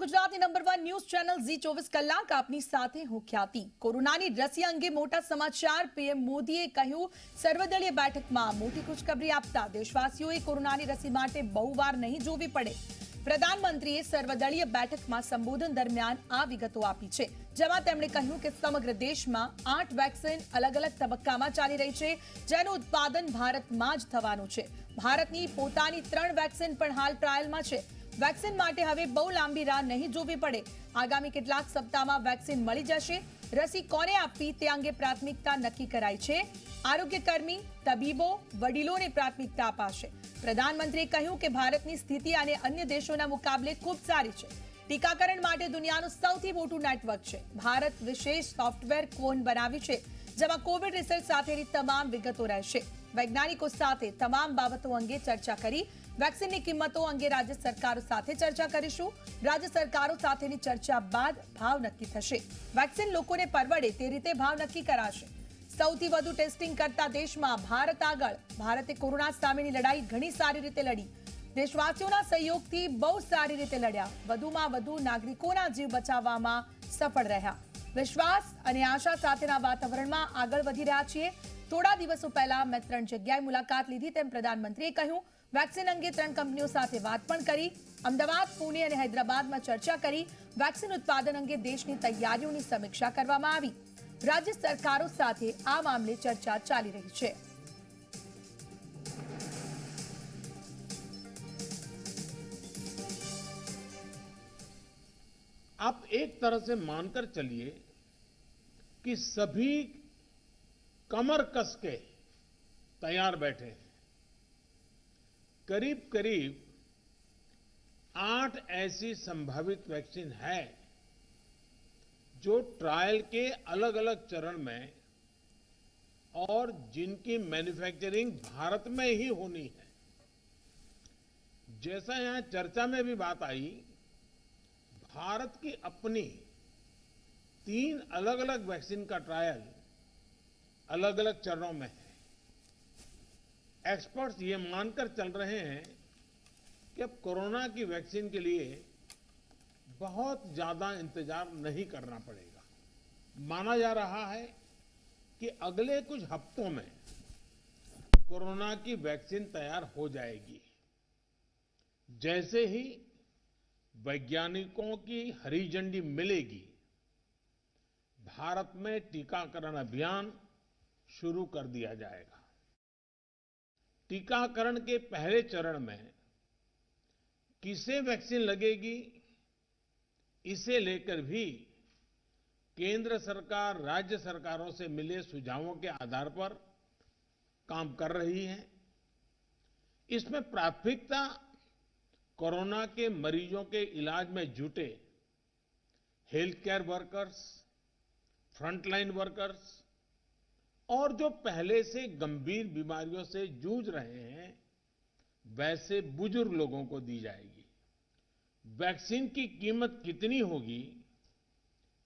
ગુજરાતની number 1 news channel Zee 24 કલાક આપની સાથે હું ખ્યાતિ। કોરોનાની રસી અંગે મોટા સમાચાર। પીએમ મોદીએ કહ્યું સર્વદળીય બેઠકમાં મોટી ખુશખબરી આપતા દેશવાસીઓએ કોરોનાની રસી માટે બહુવાર નહીં જોવી પડે। પ્રધાનમંત્રીએ સર્વદળીય બેઠકમાં સંબોધન દરમિયાન આ વિગતો આપી છે, જેમાં તેમણે કહ્યું કે સમગ્ર દેશમાં 8 વેક્સિન અલગ-અલગ તબક્કામાં ચાલી રહી છે, જેનું ઉત્પાદન ભારતમાં જ થવાનું છે। ભારતની પોતાની 3 વેક્સિન પણ હાલ ટ્રાયલમાં છે। વેક્સિન માટે હવે બહુ લાંબી રાહ નહીં જોવી પડે। આગામી કેટલાક સપ્તાહમાં વેક્સિન મળી જશે। રસી કોને આપવી તે અંગે પ્રાથમિકતા નક્કી કરાઈ છે। આરોગ્યકર્મી, તબીબો, વડીલોને પ્રાથમિકતા અપાશે। પ્રધાનમંત્રીએ કહ્યું કે ભારતની સ્થિતિ અને અન્ય દેશોના મુકાબલે ખૂબ સારી છે। ટીકાકરણ માટે દુનિયાનું સૌથી મોટું નેટવર્ક છે। ભારત વિશેષ સોફ્ટવેર કોન બનાવ્યું છે, જેમાં કોવિડ રિસર્ચ સાથેની તમામ વિગતો રહેશે। વૈજ્ઞાનિકો સાથે તમામ બાબતો અંગે ચર્ચા કરી। વેક્સિનની કિંમતો અંગે રાજ્ય સરકારો સાથે ચર્ચા કરીશું। રાજ્ય સરકારો સાથેની ચર્ચા બાદ ભાવ નક્કી થશે। વેક્સિન લોકોને પરવડે તે રીતે ભાવ નક્કી કરાશે। સૌથી વધુ ટેસ્ટિંગ કરતા દેશમાં ભારત આગળ। ભારતે કોરોના સામેની લડાઈ ઘણી સારી રીતે લડી। દેશવાસીઓના સહયોગથી બહુ સારી રીતે લડ્યા। વધુમાં વધુ નાગરિકોના જીવ બચાવવામાં સફળ રહ્યા। વિશ્વાસ અને આશા સાથેના વાતાવરણમાં આગળ વધી રહ્યા છીએ। થોડા દિવસો પહેલા મેં 3 જગ્યાએ મુલાકાત લીધી તેમ પ્રધાનમંત્રીએ કહ્યું। વેક્સિન અંગે 3 કંપનીઓ સાથે વાત પણ કરી। અમદાવાદ, પુણે અને હૈદરાબાદમાં ચર્ચા કરી। વેક્સિન ઉત્પાદન અંગે દેશની તૈયારીઓની સમીક્ષા કરવામાં આવી। રાજ્ય સરકારો સાથે આ મામલે ચર્ચા ચાલી રહી છે। आप एक तरह से मानकर चलिए कि सभी कमर कस के तैयार बैठे हैं। करीब करीब 8 ऐसी संभावित वैक्सीन है जो ट्रायल के अलग अलग चरण में और जिनकी मैन्युफैक्चरिंग भारत में ही होनी है। जैसा यहां चर्चा में भी बात आई, भारत की अपनी 3 अलग अलग वैक्सीन का ट्रायल अलग अलग चरणों में है। एक्सपर्ट्स ये मानकर चल रहे हैं कि अब कोरोना की वैक्सीन के लिए बहुत ज्यादा इंतजार नहीं करना पड़ेगा। माना जा रहा है कि अगले कुछ हफ्तों में कोरोना की वैक्सीन तैयार हो जाएगी। जैसे ही वैज्ञानिकों की हरी झंडी मिलेगी, भारत में टीकाकरण अभियान शुरू कर दिया जाएगा। टीकाकरण के पहले चरण में किसे वैक्सीन लगेगी, इसे लेकर भी केंद्र सरकार राज्य सरकारों से मिले सुझावों के आधार पर काम कर रही है। इसमें प्राथमिकता कोरोना के मरीजों के इलाज में जुटे health care workers, frontline workers और जो पहले से गंभीर बीमारियों से जूझ रहे हैं, वैसे बुजुर्ग लोगों को दी जाएगी। वैक्सीन की कीमत कितनी होगी,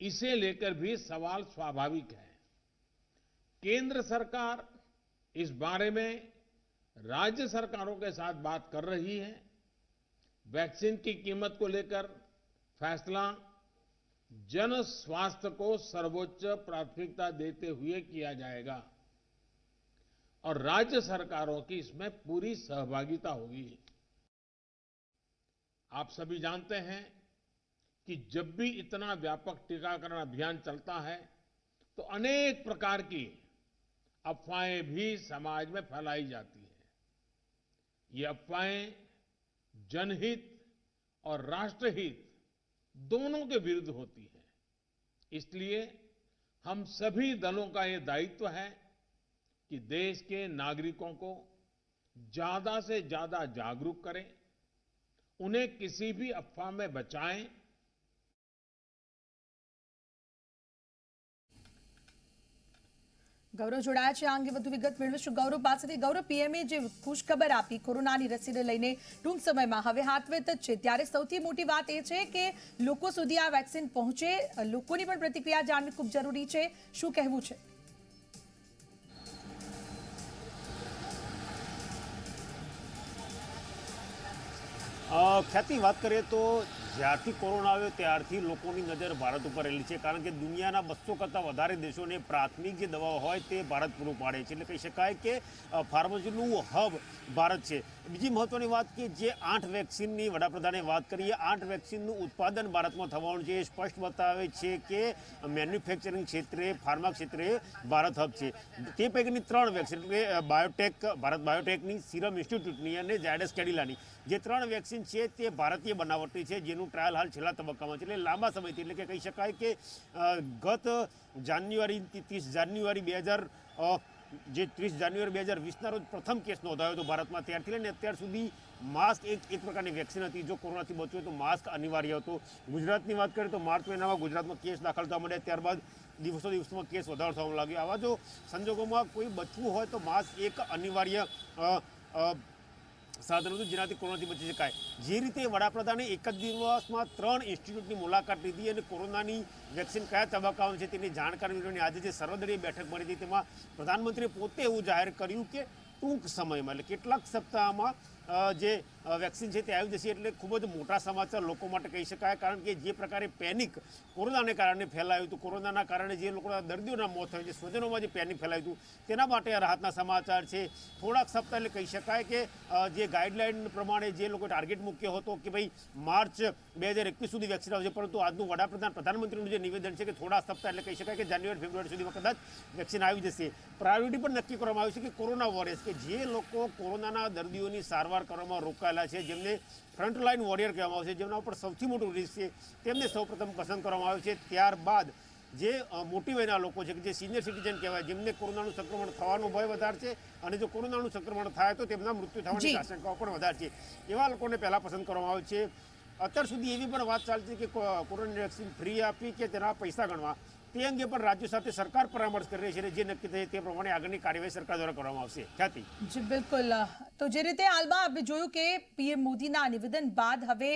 इसे लेकर भी सवाल स्वाभाविक है। केंद्र सरकार इस बारे में राज्य सरकारों के साथ बात कर रही है। वैक्सीन की कीमत को लेकर फैसला जन स्वास्थ्य को सर्वोच्च प्राथमिकता देते हुए किया जाएगा और राज्य सरकारों की इसमें पूरी सहभागिता होगी। आप सभी जानते हैं कि जब भी इतना व्यापक टीकाकरण अभियान चलता है तो अनेक प्रकार की अफवाहें भी समाज में फैलाई जाती हैं। ये अफवाहें जनहित और राष्ट्रहित दोनों के विरुद्ध होती है। इसलिए हम सभी दलों का ये दायित्व है कि देश के नागरिकों को ज्यादा से ज्यादा जागरूक करें, उन्हें किसी भी अफवाह में बचाएं। ગૌરવ જોડાયા છે। આ અંગે વધુ વિગત મેળવીશું ગૌરવ પાસેથી। ગૌરવ, પીએમએ જે ખુશખબર આપી કોરોનાની રસીને લઈને ટૂંક સમયમાં હવે હાથવેત જ છે, ત્યારે સૌથી મોટી વાત એ છે કે લોકો સુધી આ વેક્સિન પહોંચે। લોકોની પણ પ્રતિક્રિયા જાણવી ખૂબ જરૂરી છે। શું કહેવું છે? ખ્યાતિ વાત કરીએ તો જ્યારથી કોરોના આવ્યો ત્યારથી લોકોની નજર ભારત ઉપર રહેલી છે, કારણ કે દુનિયાના 200 કરતાં વધારે દેશોને પ્રાથમિક જે દવાઓ હોય તે ભારત પૂરું પાડે છે. એટલે કહી શકાય કે ફાર્મસીનું હબ ભારત છે. બીજી મહત્વની વાત કે જે 8 વેક્સિનની વડાપ્રધાને વાત કરી, એ 8 વેક્સિનનું ઉત્પાદન ભારતમાં થવાનું છે. એ સ્પષ્ટ બતાવે છે કે મેન્યુફેક્ચરિંગ ક્ષેત્રે, ફાર્મા ક્ષેત્રે ભારત હબ છે. તે પૈકીની 3 વેક્સિન એટલે ભારત બાયોટેકની, સિરમ ઇન્સ્ટિટ્યૂટની અને ઝાયડસ કેડિલાની જે 3 વેક્સિન છે તે ભારતીય બનાવટની છે, જેનું ટ્રાયલ હાલ છેલ્લા તબક્કામાં છે. એટલે લાંબા સમયથી, એટલે કે કહી શકાય કે ગત જાન્યુઆરી 30 જાન્યુઆરી 2020ના રોજ પ્રથમ કેસ નોંધાયો હતો ભારતમાં. ત્યારથી લઈને અત્યાર સુધી માસ્ક એક પ્રકારની વેક્સિન હતી. જો કોરોનાથી બચવું હોય તો માસ્ક અનિવાર્ય હતો. ગુજરાતની વાત કરીએ તો માર્ચ મહિનામાં ગુજરાતમાં કેસ દાખલ થવા માંડ્યા, ત્યારબાદ દિવસોમાં કેસ વધારો થવા લાગ્યો. આવા જો સંજોગોમાં કોઈ બચવું હોય તો માસ્ક એક અનિવાર્ય સાધન હતું જેનાથી કોરોનાથી બચી શકાય. જે રીતે વડાપ્રધાને એક જ દિવસમાં 3 ઇન્સ્ટિટ્યૂટની મુલાકાત લીધી અને કોરોનાની વેક્સિન કયા તબક્કામાં છે તેની જાણકારી મેળવવાની આજે જે સર્વદળીય બેઠક મળી હતી, તેમાં પ્રધાનમંત્રીએ પોતે એવું જાહેર કર્યું કે ટૂંક સમયમાં, એટલે કેટલાક સપ્તાહમાં જે વેક્સિન છે તે આવી જશે. એટલે ખૂબ જ મોટા સમાચાર લોકો માટે કહી શકાય, કારણ કે જે પ્રકારે પેનિક કોરોનાને કારણે ફેલાયું હતું, કોરોનાના કારણે જે લોકોના દર્દીઓના મોત થયું છે, સ્વજનોમાં જે પેનિક ફેલાયું હતું, તેના માટે રાહતના સમાચાર છે. થોડાક સપ્તાહ એટલે કહી શકાય કે જે ગાઈડલાઈન પ્રમાણે જે લોકો ટાર્ગેટ મૂક્યો હતો કે ભાઈ માર્ચ 2021 સુધી વેક્સિન આવશે, પરંતુ આજનું પ્રધાનમંત્રીનું જે નિવેદન છે કે થોડા સપ્તાહ એટલે કહી શકાય કે જાન્યુઆરી ફેબ્રુઆરી સુધીમાં કદાચ વેક્સિન આવી જશે. પ્રાયોરિટી પણ નક્કી કરવામાં આવ્યું છે કે કોરોના વોરિયર્સ, કે જે લોકો કોરોનાના દર્દીઓની સારવાર કરવામાં રોકાયેલા છે, જેમને ફ્રન્ટલાઇન વોરિયર કહેવામાં આવે છે, જેમના ઉપર સૌથી મોટું રિસ્ક છે, તેમને સૌપ્રથમ પસંદ કરવામાં આવે છે. ત્યારબાદ જે મોટી વયના લોકો છે, કે જે સિનિયર સિટીઝન કહેવાય, જેમને કોરોનાનું સંક્રમણ થવાનો ભય વધારે છે, અને જો કોરોનાનું સંક્રમણ થાય તો તેમના મૃત્યુ થવાની આશંકાઓ પણ વધારે છે, એવા લોકોને પહેલાં પસંદ કરવામાં આવે છે. અત્યાર સુધી એવી પણ વાત ચાલતી કે કોરોના વેક્સિન ફ્રી આપી કે તેના પૈસા ગણવા, તે અંગે પણ રાજ્યો સાથે સરકાર પરામર્શ કરી રહી છે. જે નક્કી થાય તે પ્રમાણે આગળની કાર્યવાહી સરકાર દ્વારા કરવામાં આવશે. ખ્યાતિ. જી બિલકુલ. તો જે રીતે હાલમાં આપણે જોયું કે પીએમ મોદીના નિવેદન બાદ હવે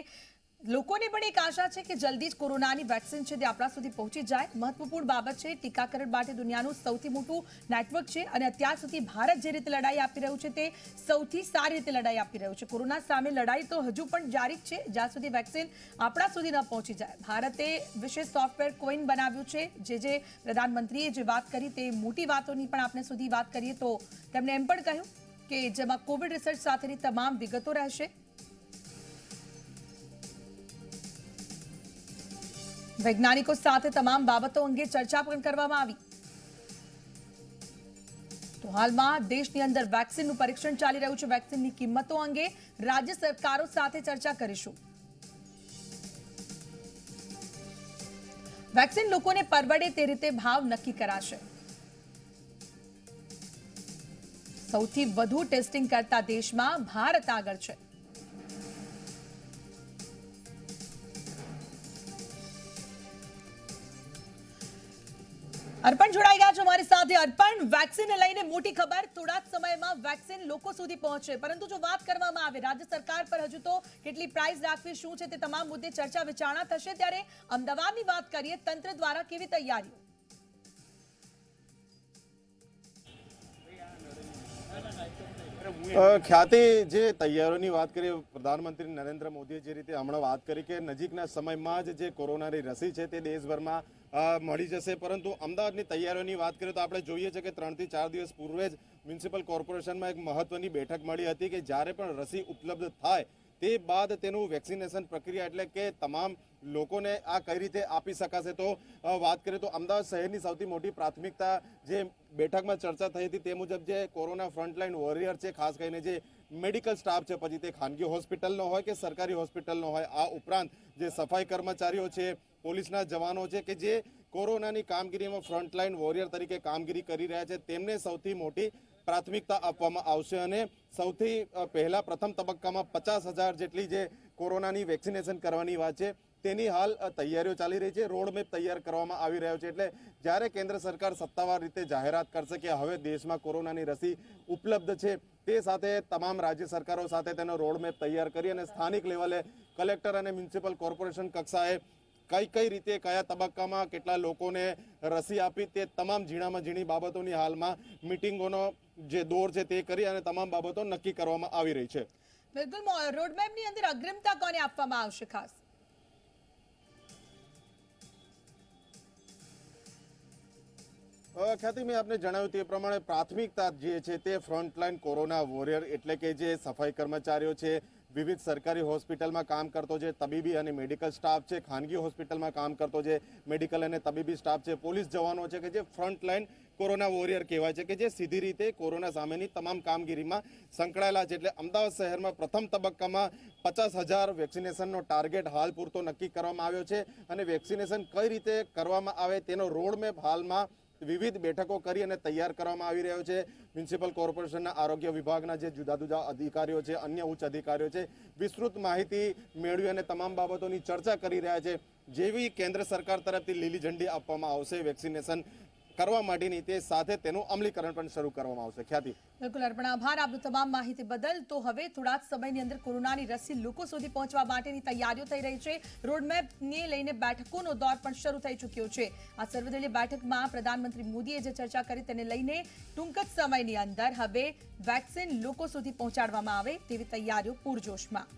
લોકોને પણ એક આશા છે કે જલ્દી જ કોરોનાની વેક્સિન છે તે આપણા સુધી પહોંચી જાય. મહત્વપૂર્ણ બાબત છે, ટીકાકરણ માટે દુનિયાનું સૌથી મોટું નેટવર્ક છે અને અત્યાર સુધી ભારત જે રીતે લડાઈ આપી રહ્યું છે તે સૌથી સારી રીતે લડાઈ આપી રહ્યું છે. કોરોના સામે લડાઈ તો હજુ પણ જારી જ છે જ્યાં સુધી વેક્સિન આપણા સુધી ન પહોંચી જાય. ભારતે વિશેષ સોફ્ટવેર કોઈન બનાવ્યું છે. જે પ્રધાનમંત્રીએ જે વાત કરી તે મોટી વાતોની પણ આપણે સુધી વાત કરીએ તો તેમણે એમ પણ કહ્યું કે જેમાં કોવિડ રિસર્ચ સાથેની તમામ વિગતો રહેશે. વૈજ્ઞાનિકો સાથે તમામ બાબતો અંગે ચર્ચા પણ કરવામાં આવી. તો હાલમાં દેશની અંદર વેક્સિનનું પરીક્ષણ ચાલી રહ્યું છે. વેક્સિનની કિંમતો અંગે રાજ્ય સરકારો સાથે ચર્ચા કરીશું. વેક્સિન લોકોને પરવડે તે રીતે ભાવ નક્કી કરાશે. સૌથી વધુ ટેસ્ટિંગ કરતા દેશમાં ભારત આગળ છે. અર્પણ જોડાઈ ગયા છો અમારી સાથે. અર્પણ, વેક્સિન લઈને મોટી ખબર, થોડા જ સમયમાં વેક્સિન લોકો સુધી પહોંચે, પરંતુ જો વાત કરવામાં આવે રાજ્ય સરકાર પર હજુ તો કેટલી પ્રાઇસ રાખવી, શું છે તે તમામ મુદ્દે ચર્ચા વિચારણા થશે. ત્યારે અમદાવાદની વાત કરીએ, તંત્ર દ્વારા કેવી તૈયારીઓ? ખ્યાતિ, જે તૈયારીઓની વાત કરીએ, પ્રધાનમંત્રી નરેન્દ્ર મોદીએ જે રીતે હમણાં વાત કરી કે નજીકના સમયમાં જ જે કોરોનાની રસી છે તે દેશભરમાં મળી જશે, પરંતુ અમદાવાદની તૈયારીઓની વાત કરીએ તો આપણે જોઈએ છે કે 3 થી 4 દિવસ પૂર્વે જ મ્યુનિસિપલ કોર્પોરેશનમાં એક મહત્વની બેઠક મળી હતી કે જ્યારે પણ રસી ઉપલબ્ધ થાય તે બાદ તેનું વેક્સિનેશન પ્રક્રિયા, એટલે કે તમામ લોકોને આ કઈ રીતે આપી શકાશે. તો વાત કરીએ તો અમદાવાદ શહેરની સૌથી મોટી પ્રાથમિકતા જે બેઠકમાં ચર્ચા થઈ હતી તે મુજબ જે કોરોના ફ્રન્ટલાઇન વોરિયર છે, ખાસ કરીને જે મેડિકલ સ્ટાફ છે, પછી તે ખાનગી હોસ્પિટલનો હોય કે સરકારી હોસ્પિટલનો હોય, આ ઉપરાંત જે સફાઈ કર્મચારીઓ છે, પોલીસના જવાનો છે કે જે કોરોનાની કામગીરીમાં ફ્રન્ટલાઇન વોરિયર તરીકે કામગીરી કરી રહ્યા છે, તેમને સૌથી મોટી પ્રાથમિકતા આપવામાં આવશે. અને સૌથી પહેલા પ્રથમ તબક્કામાં 50,000 જેટલી જે કોરોનાની વેક્સિનેશન કરવાની વાત છે તેની હાલ તૈયારીઓ ચાલી રહી છે. રોડમેપ તૈયાર કરવામાં આવી રહ્યો છે. એટલે જ્યારે કેન્દ્ર સરકાર સત્તાવાર રીતે જાહેરાત કરશે કે હવે દેશમાં કોરોનાની રસી ઉપલબ્ધ છે, તે સાથે તમામ રાજ્ય સરકારો સાથે તેનો રોડમેપ તૈયાર કરી અને સ્થાનિક લેવલે કલેક્ટર અને મ્યુનિસિપલ કોર્પોરેશન કક્ષાએ કઈ રીતે કયા તબક્કામાં કેટલા લોકોને રસી આપી તે તમામ ઝીણામાં ઝીણી બાબતોની હાલમાં મિટિંગોનો જે દોર છે તે કરી અને તમામ બાબતો નક્કી કરવામાં આવી રહી છે. બિલકુલ. રોડમેપની અંદર અગ્રિમતા કોને આપવામાં આવશે ખાસ? ખ્યાતિ, મેં આપને જણાવ્યું તે પ્રમાણે પ્રાથમિકતા જે છે તે ફ્રન્ટલાઈન કોરોના વોરિયર એટલે કે જે સફાઈ કર્મચારીઓ છે, વિવિધ સરકારી હોસ્પિટલમાં કામ કરતો જે તબીબી અને મેડિકલ સ્ટાફ છે, ખાનગી હોસ્પિટલમાં કામ કરતો જે મેડિકલ અને તબીબી સ્ટાફ છે, પોલીસ જવાનો છે કે જે ફ્રન્ટલાઈન કોરોના વોરિયર કહેવાય છે કે જે સીધી રીતે કોરોના સામેની તમામ કામગીરીમાં સંકળાયેલા છે. એટલે અમદાવાદ શહેરમાં પ્રથમ તબક્કામાં 50,000 વેક્સિનેશનનો ટાર્ગેટ હાલ પૂરતો નક્કી કરવામાં આવ્યો છે અને વેક્સિનેશન કઈ રીતે કરવામાં આવે તેનો રોડમેપ હાલમાં વિવિધ બેઠકો કરી અને તૈયાર કરવામાં આવી રહ્યો છે. મ્યુનિસિપલ કોર્પોરેશનના આરોગ્ય વિભાગના જે જુદા જુદા અધિકારીઓ છે, અન્ય ઉચ્ચ અધિકારીઓ છે, વિસ્તૃત માહિતી મેળવી અને તમામ બાબતોની ચર્ચા કરી રહ્યા છે. જેવી કેન્દ્ર સરકાર તરફથી લીલી ઝંડી આપવામાં આવશે વેક્સિનેશન કરવા માટેની, તે સાથે તેનું અમલીકરણ પણ શરૂ કરવામાં આવશે. ખ્યાતિ. બિલકુલ અર્પણ, આભાર આપનો તમામ માહિતી બદલ. તો હવે થોડા જ સમયની અંદર કોરોનાની રસી લોકો સુધી પહોંચવા માટેની તૈયારીઓ થઈ રહી છે. રોડમેપને લઈને બેઠકોનો દોર પણ શરૂ થઈ ચૂક્યો છે. આ સર્વદળીય બેઠકમાં પ્રધાનમંત્રી મોદીએ જે ચર્ચા કરી તેને લઈને ટૂંક જ સમયની અંદર હવે વેક્સિન લોકો સુધી પહોંચાડવામાં આવે તેવી તૈયારીઓ પૂરજોશમાં.